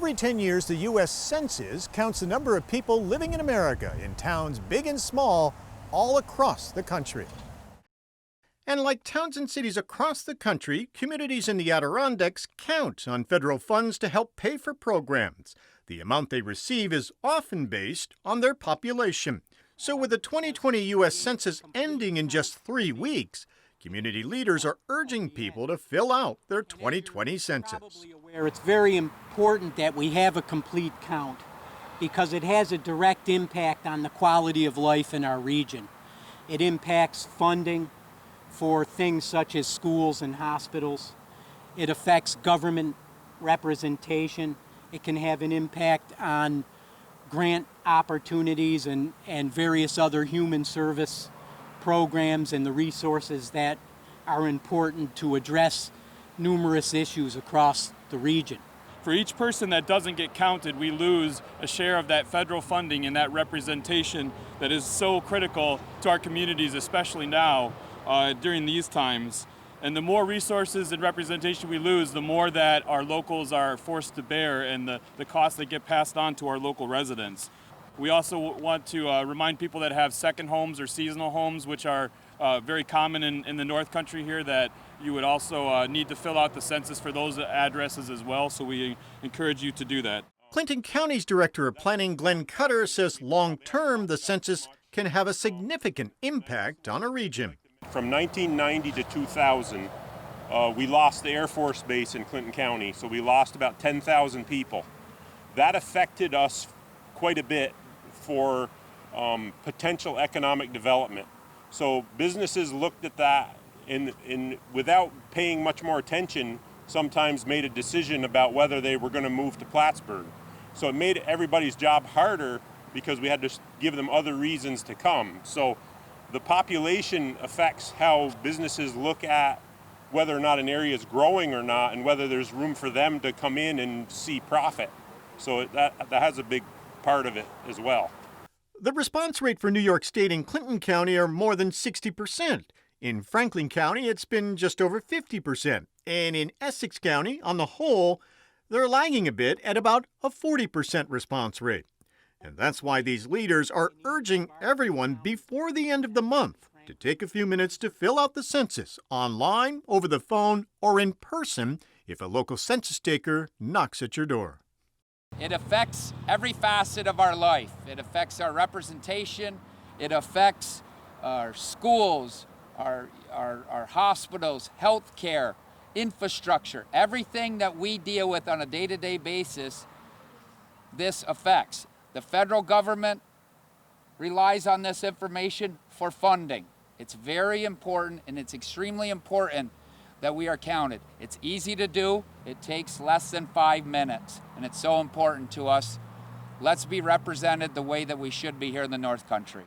Every 10 years, the U.S. Census counts the number of people living in America in towns big and small all across the country. And like towns and cities across the country, communities in the Adirondacks count on federal funds to help pay for programs. The amount they receive is often based on their population. So with the 2020 U.S. Census ending in just 3 weeks, community leaders are urging people to fill out their 2020 census. It's very important that we have a complete count because it has a direct impact on the quality of life in our region. It impacts funding for things such as schools and hospitals. It affects government representation. It can have an impact on grant opportunities and various other human service programs and the resources that are important to address numerous issues across the region. For each person that doesn't get counted, we lose a share of that federal funding and that representation that is so critical to our communities, especially now during these times. And the more resources and representation we lose, the more that our locals are forced to bear and the costs that get passed on to our local residents. We also want to remind people that have second homes or seasonal homes, which are very common in the North Country here, that you would also need to fill out the census for those addresses as well, so we encourage you to do that. Clinton County's Director of Planning, Glenn Cutter, says long-term the census can have a significant impact on a region. From 1990 to 2000, we lost the Air Force Base in Clinton County, so we lost about 10,000 people. That affected us quite a bit for potential economic development. So businesses looked at that and without paying much more attention, sometimes made a decision about whether they were going to move to Plattsburgh. So it made everybody's job harder because we had to give them other reasons to come. So the population affects how businesses look at whether or not an area is growing or not and whether there's room for them to come in and see profit. So that has a big part of it as well. The response rate for New York State and Clinton County are more than 60%. In Franklin County, it's been just over 50%. And in Essex County, on the whole, they're lagging a bit at about a 40% response rate. And that's why these leaders are urging everyone before the end of the month to take a few minutes to fill out the census online, over the phone, or in person if a local census taker knocks at your door. It affects every facet of our life. It affects our representation. It affects our schools, our hospitals, health care, infrastructure. Everything that we deal with on a day-to-day basis, this affects. The federal government relies on this information for funding. It's very important, and it's extremely important that we are counted. It's easy to do. It takes less than 5 minutes, and it's so important to us. Let's be represented the way that we should be here in the North Country.